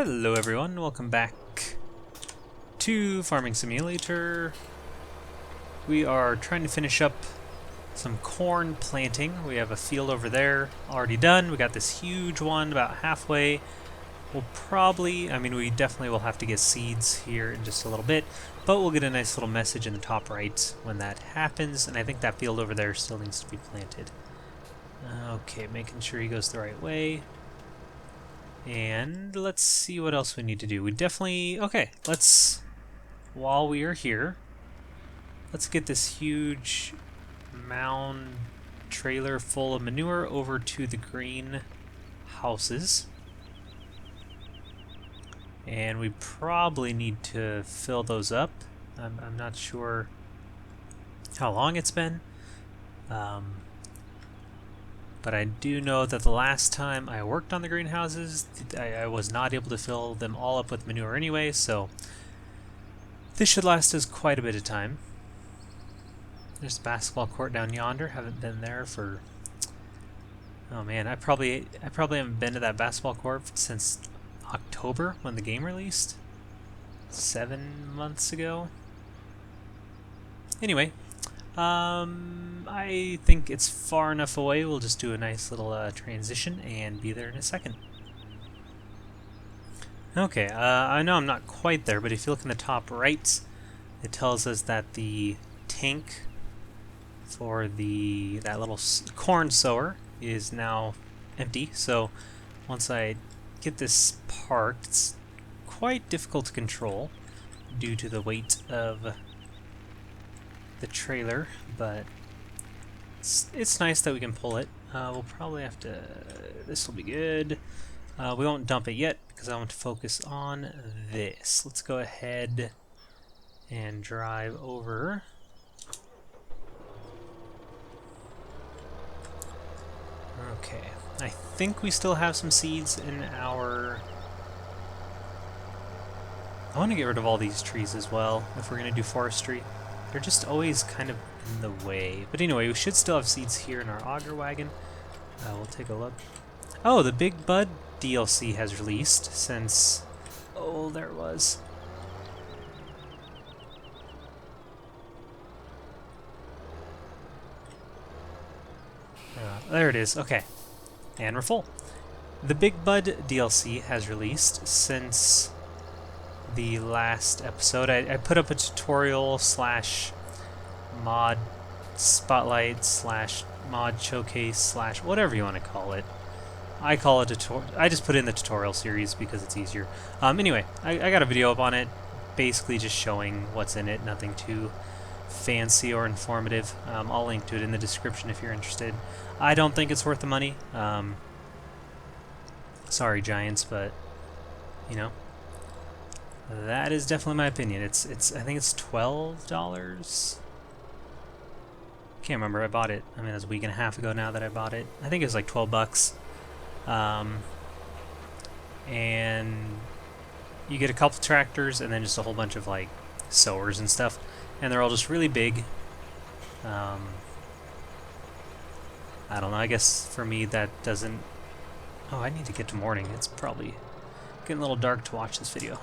Hello everyone, welcome back to Farming Simulator. We are trying to finish up some corn planting. We have a field over there already done. We got this huge one about halfway. We'll probably, we definitely will have to get seeds here in just a little bit, but we'll get a nice little message in the top right when that happens, and I think that field over there still needs to be planted. Okay, making sure he goes the right way. And let's see what else we need to do. We definitely, while we are here, let's get this huge mound trailer full of manure over to the green houses. And we probably need to fill those up. I'm not sure how long it's been. But I do know that the last time I worked on the greenhouses, I was not able to fill them all up with manure anyway, so this should last us quite a bit of time. There's a basketball court down yonder. Haven't been there for... Oh man, I probably haven't been to that basketball court since October when the game released. 7 months ago. Anyway. I think it's far enough away. We'll just do a nice little transition and be there in a second. Okay, I know I'm not quite there, but if you look in the top right, it tells us that the tank for that little corn sower is now empty. So once I get this parked, it's quite difficult to control due to the weight of the trailer, but it's nice that we can pull it. We'll probably have to... This will be good. We won't dump it yet because I want to focus on this. Let's go ahead and drive over. Okay, I think we still have some seeds in our... I want to get rid of all these trees as well if we're going to do forestry. They're just always kind of in the way. But anyway, we should still have seeds here in our auger wagon. We'll take a look. Oh, the Big Bud DLC has released since... Oh, there it was. There it is. Okay. And we're full. The Big Bud DLC has released since the last episode. I put up a tutorial slash mod spotlight slash mod showcase slash whatever you want to call it. I call it I just put in the tutorial series because it's easier. Anyway, I got a video up on it, basically just showing what's in it, nothing too fancy or informative. I'll link to it in the description if you're interested. I don't think it's worth the money. Sorry, Giants, but you know, that is definitely my opinion. I think it's $12. Can't remember. I bought it. It was a week and a half ago now that I bought it. I think it was like 12 bucks. And you get a couple tractors and then just a whole bunch of like sowers and stuff, and they're all just really big. I don't know. I guess for me that doesn't. Oh, I need to get to morning. It's probably getting a little dark to watch this video.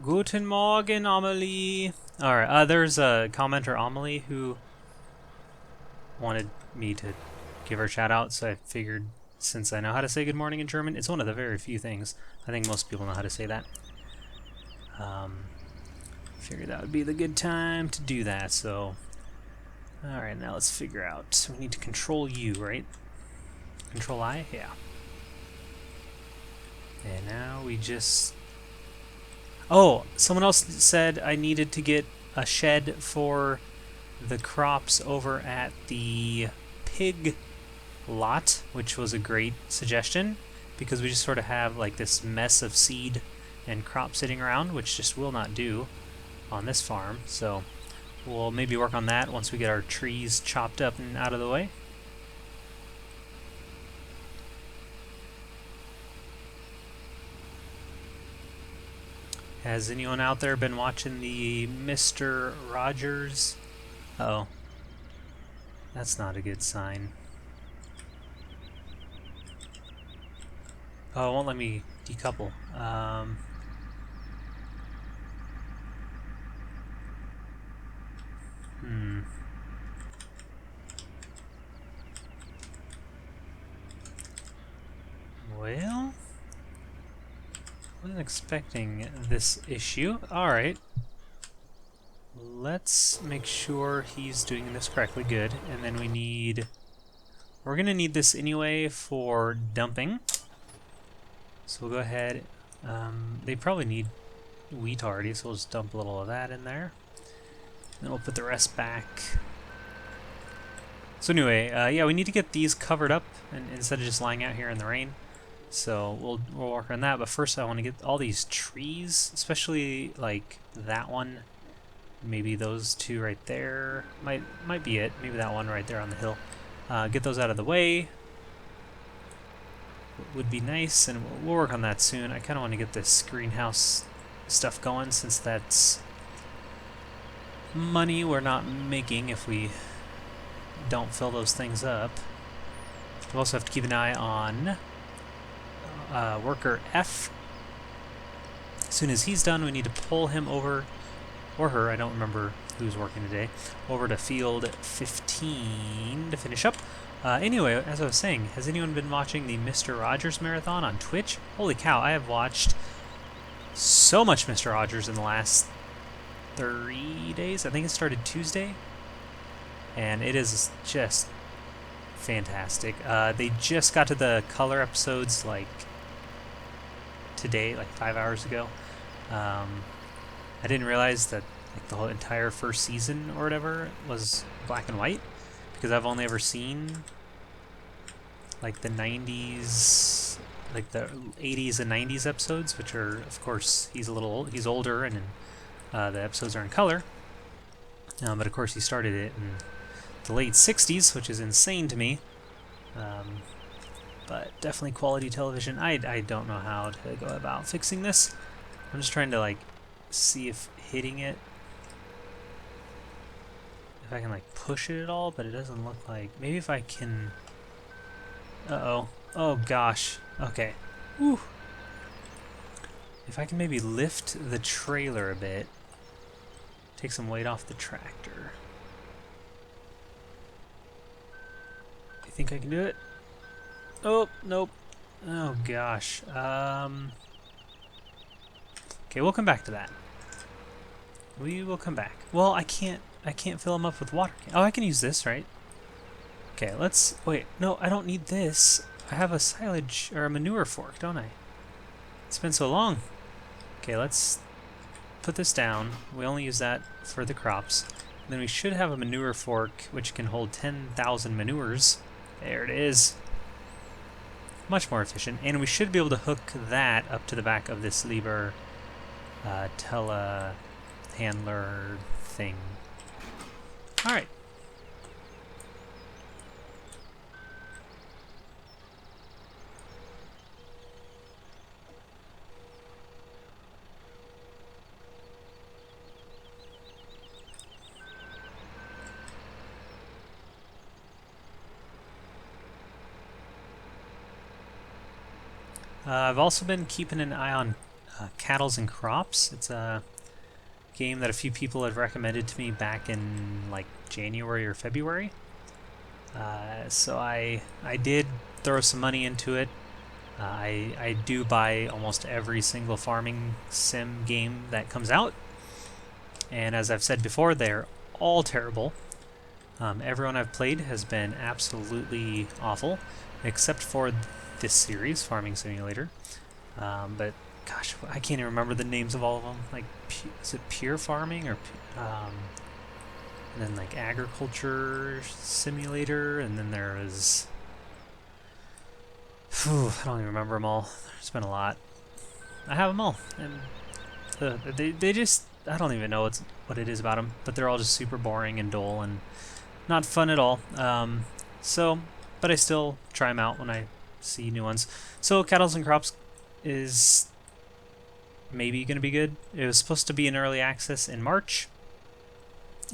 Guten Morgen, Amelie. Alright, there's a commenter, Amelie, who wanted me to give her a shout out, so I figured since I know how to say good morning in German, it's one of the very few things. I think most people know how to say that. Figured that would be the good time to do that, so... Alright, now let's figure out. We need to control U, right? Control I? Yeah. And now we just... Oh, someone else said I needed to get a shed for the crops over at the pig lot, which was a great suggestion because we just sort of have like this mess of seed and crop sitting around, which just will not do on this farm. So we'll maybe work on that once we get our trees chopped up and out of the way. Has anyone out there been watching the Mr. Rogers? Uh-oh. That's not a good sign. Oh, it won't let me decouple. Hmm. Well, wasn't expecting this issue. Alright. Let's make sure he's doing this correctly. Good. And then we need... We're going to need this anyway for dumping. So we'll go ahead. They probably need wheat already, so we'll just dump a little of that in there. Then we'll put the rest back. So anyway, yeah, we need to get these covered up and instead of just lying out here in the rain. So we'll work on that. But first I want to get all these trees, especially like that one. Maybe those two right there. Might be it. Maybe that one right there on the hill. Get those out of the way. Would be nice, and we'll work on that soon. I kind of want to get this greenhouse stuff going since that's money we're not making if we don't fill those things up. We also have to keep an eye on worker F. As soon as he's done, we need to pull him over, or her, I don't remember who's working today, over to field 15 to finish up. Anyway, as I was saying, has anyone been watching the Mr. Rogers Marathon on Twitch? Holy cow, I have watched so much Mr. Rogers in the last 3 days. I think it started Tuesday. And it is just fantastic. They just got to the color episodes like today, like 5 hours ago. I didn't realize that like the whole entire first season or whatever was black and white, because I've only ever seen like the 90s, like the 80s and 90s episodes, which are, of course, he's older, and the episodes are in color. But of course, he started it in the late 60s, which is insane to me. But definitely quality television. I don't know how to go about fixing this. I'm just trying to like see if hitting it, if I can like push it at all, but it doesn't look like. Maybe if I can. Uh-oh. Oh gosh. Okay. Whew. If I can maybe lift the trailer a bit, take some weight off the tractor. You think I can do it? Oh, nope. Oh gosh. Okay, we'll come back to that. We will come back. Well, I can't fill them up with water. Oh, I can use this, right? Okay, let's wait. No, I don't need this. I have a silage or a manure fork, don't I? It's been so long. Okay, let's put this down. We only use that for the crops. And then we should have a manure fork which can hold 10,000 manures. There it is. Much more efficient. And we should be able to hook that up to the back of this lever telehandler thing. Alright. I've also been keeping an eye on Cattles and Crops. It's a game that a few people had recommended to me back in like January or February. So I did throw some money into it. I do buy almost every single farming sim game that comes out. And as I've said before, they're all terrible. Everyone I've played has been absolutely awful, except for this series, Farming Simulator. But gosh, I can't even remember the names of all of them. Like, is it Pure Farming or and then like Agriculture Simulator, and then there is I don't even remember them all. There's been a lot. I have them all, and they just, I don't even know what it is about them, but they're all just super boring and dull and not fun at all. But I still try them out when I see new ones. So Cattles and Crops is maybe going to be good. It was supposed to be in early access in March,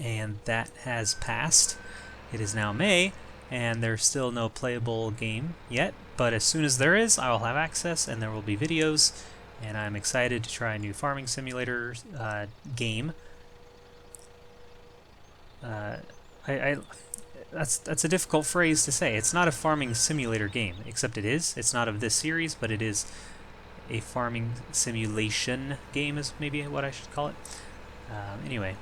and that has passed. It is now May, and there's still no playable game yet, but as soon as there is, I will have access and there will be videos, and I'm excited to try a new farming simulator game. That's a difficult phrase to say. It's not a farming simulator game, except it is. It's not of this series, but it is a farming simulation game is maybe what I should call it. Anyway,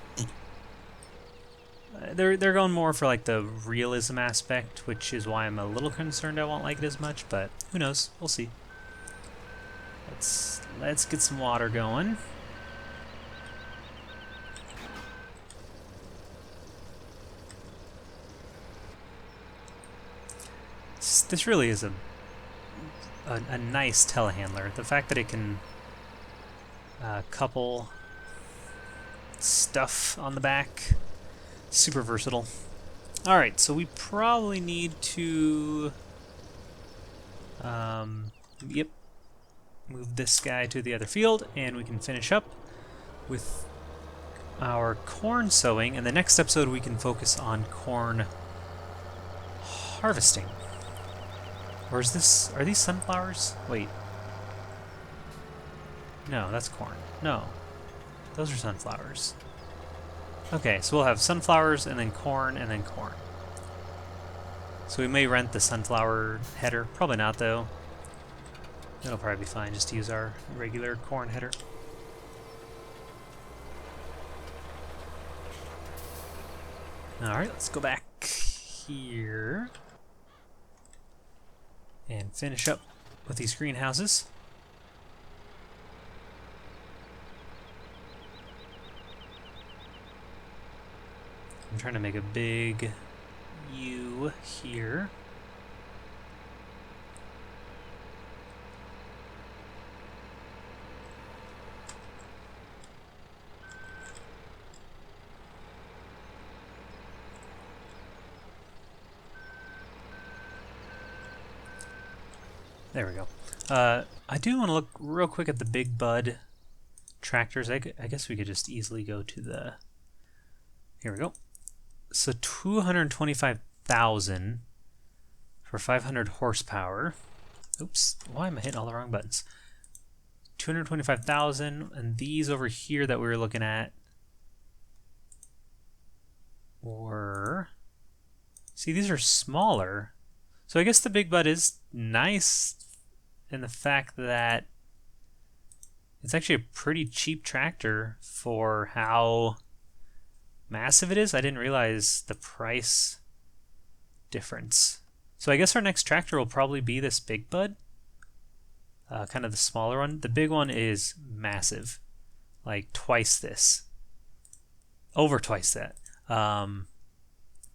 they're going more for like the realism aspect, which is why I'm a little concerned I won't like it as much, but who knows? We'll see. Let's get some water going. This really is a nice telehandler. The fact that it can couple stuff on the back, super versatile. Alright, so we probably need to move this guy to the other field, and we can finish up with our corn sowing, and the next episode we can focus on corn harvesting. Or is this... are these sunflowers? Wait. No, that's corn. No. Those are sunflowers. Okay, so we'll have sunflowers, and then corn, and then corn. So we may rent the sunflower header. Probably not, though. It'll probably be fine just to use our regular corn header. Alright, let's go back here and finish up with these greenhouses. I'm trying to make a big U here. There we go. I do want to look real quick at the Big Bud tractors. I guess we could just easily go to the... here we go. So 225,000 for 500 horsepower. Oops, why am I hitting all the wrong buttons? 225,000, and these over here that we were looking at were... see, these are smaller. So I guess the Big Bud is nice in the fact that it's actually a pretty cheap tractor for how massive it is. I didn't realize the price difference. So I guess our next tractor will probably be this Big Bud. Kind of the smaller one. The big one is massive. Like twice this. Over twice that.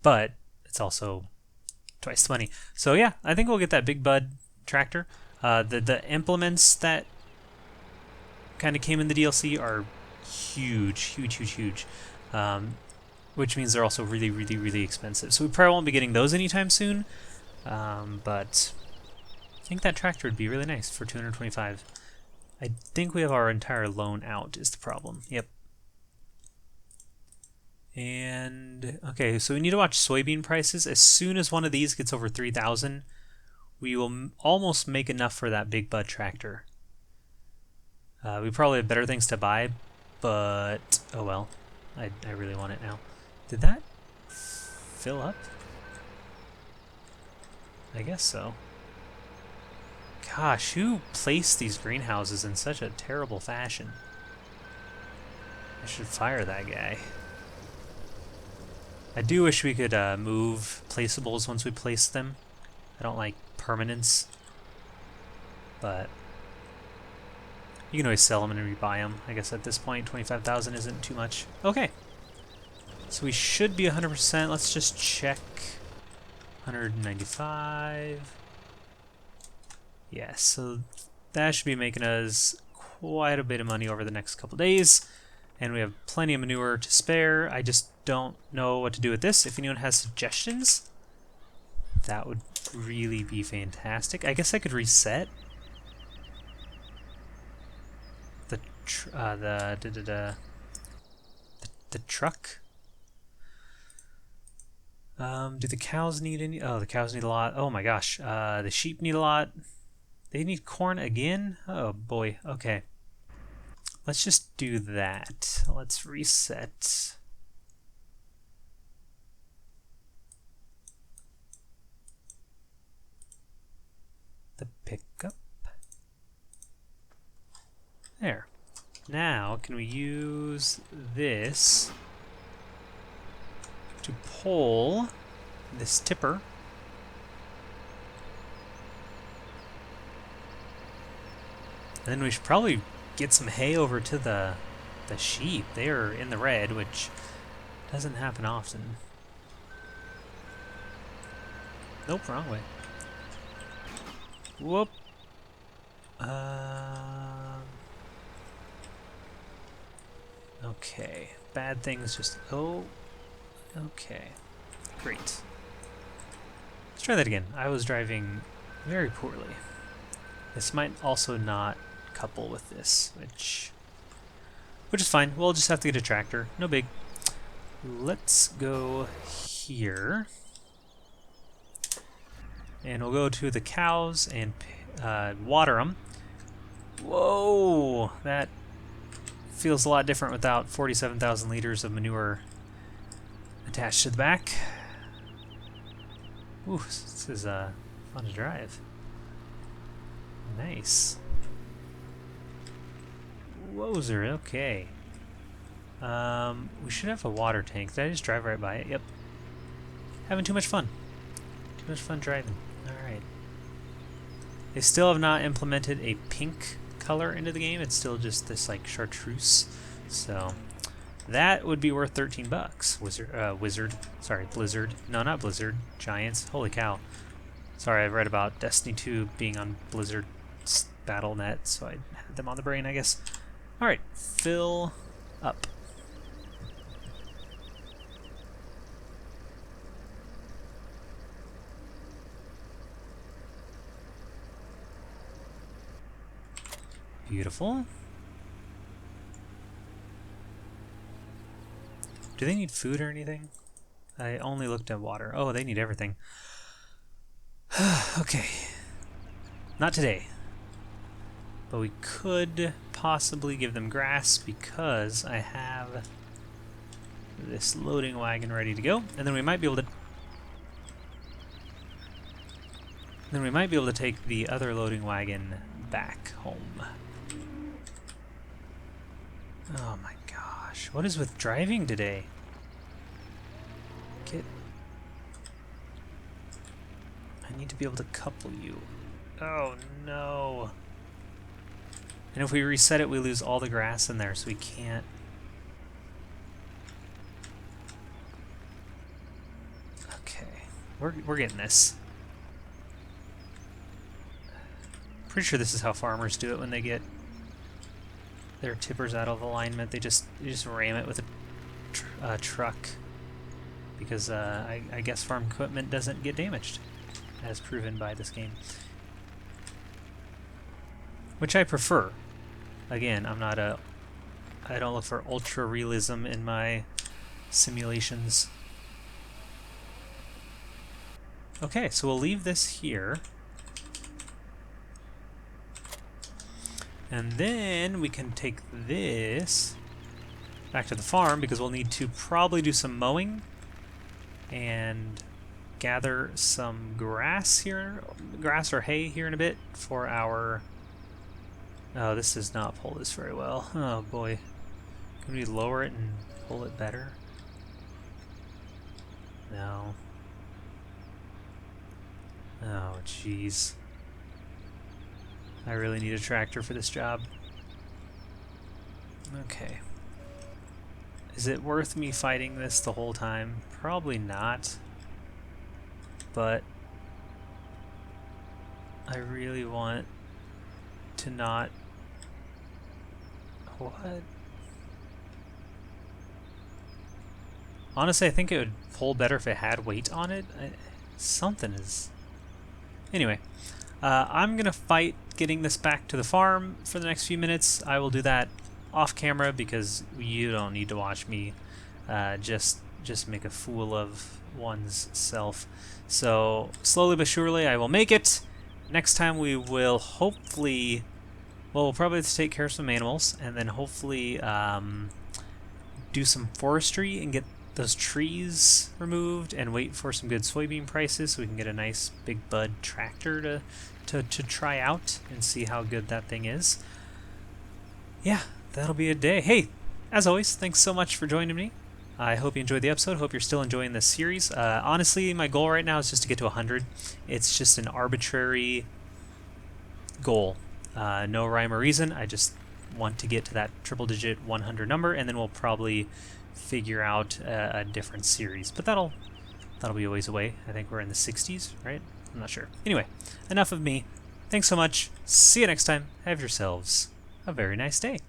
But it's also twice the money. So yeah, I think we'll get that Big Bud tractor. The implements that kind of came in the DLC are huge. Which means they're also really expensive. So we probably won't be getting those anytime soon. But I think that tractor would be really nice for 225. I think we have our entire loan out is the problem. Yep. And okay, so we need to watch soybean prices. As soon as one of these gets over 3,000, we will almost make enough for that Big Bud tractor. We probably have better things to buy, but oh well. I really want it now. Did that fill up? I guess so. Gosh, who placed these greenhouses in such a terrible fashion? I should fire that guy. I do wish we could move placeables once we place them. I don't like permanence, but you can always sell them and rebuy them. I guess at this point, 25,000 isn't too much. Okay, so we should be 100%. Let's just check. 195. Yeah, so that should be making us quite a bit of money over the next couple days. And we have plenty of manure to spare. I just don't know what to do with this. If anyone has suggestions, that would really be fantastic. I guess I could reset the truck. Do the cows need any? Oh, the cows need a lot. Oh my gosh. The sheep need a lot. They need corn again? Oh boy. Okay. Let's just do that. Let's reset. The pickup. There. Now, can we use this to pull this tipper? And then we should probably get some hay over to the sheep. They are in the red, which doesn't happen often. Nope, wrong way. Whoop. Okay. Bad things just... Oh. Okay. Great. Let's try that again. I was driving very poorly. This might also not couple with this, which is fine. We'll just have to get a tractor. No big. Let's go here. And we'll go to the cows and water them. Whoa! That feels a lot different without 47,000 liters of manure attached to the back. Ooh, this is fun to drive. Nice. Wozer, okay. We should have a water tank. Did I just drive right by it? Yep. Having too much fun. Too much fun driving. Alright. They still have not implemented a pink color into the game. It's still just this like chartreuse. So that would be worth 13 bucks. Blizzard. No, not Blizzard. Giants. Holy cow. Sorry, I've read about Destiny 2 being on Blizzard's BattleNet, so I had them on the brain, I guess. Alright, fill up. Beautiful. Do they need food or anything? I only looked at water. Oh, they need everything. Okay. Not today. But we could possibly give them grass because I have this loading wagon ready to go. And then we might be able to take the other loading wagon back home. Oh my gosh. What is with driving today? I need to be able to couple you. Oh no. And if we reset it, we lose all the grass in there, so we can't. Okay. We're getting this. Pretty sure this is how farmers do it when they get their tippers out of alignment. They just ram it with a truck because I guess farm equipment doesn't get damaged, as proven by this game, which I prefer. Again, I don't look for ultra realism in my simulations. Okay, so we'll leave this here. And then we can take this back to the farm because we'll need to probably do some mowing and gather some grass or hay here in a bit for our... Oh, this does not pull this very well. Oh boy. Can we lower it and pull it better? No. Oh, jeez. I really need a tractor for this job. Okay. Is it worth me fighting this the whole time? Probably not. But I really want to not... What? Honestly, I think it would pull better if it had weight on it. Something is... Anyway, I'm going to fight getting this back to the farm for the next few minutes. I will do that off camera because you don't need to watch me just just make a fool of one's self. So slowly but surely I will make it. Next time we will hopefully, well, we'll probably have to take care of some animals, and then hopefully do some forestry and get those trees removed and wait for some good soybean prices so we can get a nice big bud tractor to try out and see how good that thing is. Yeah, that'll be a day. Hey, as always, thanks so much for joining me. I hope you enjoyed the episode. Hope you're still enjoying this series. Honestly, my goal right now is just to get to 100. It's just an arbitrary goal. No rhyme or reason. I just want to get to that triple-digit 100 number, and then we'll probably figure out a different series. But that'll be a ways away. I think we're in the 60s, right? I'm not sure. Anyway, enough of me. Thanks so much. See you next time. Have yourselves a very nice day.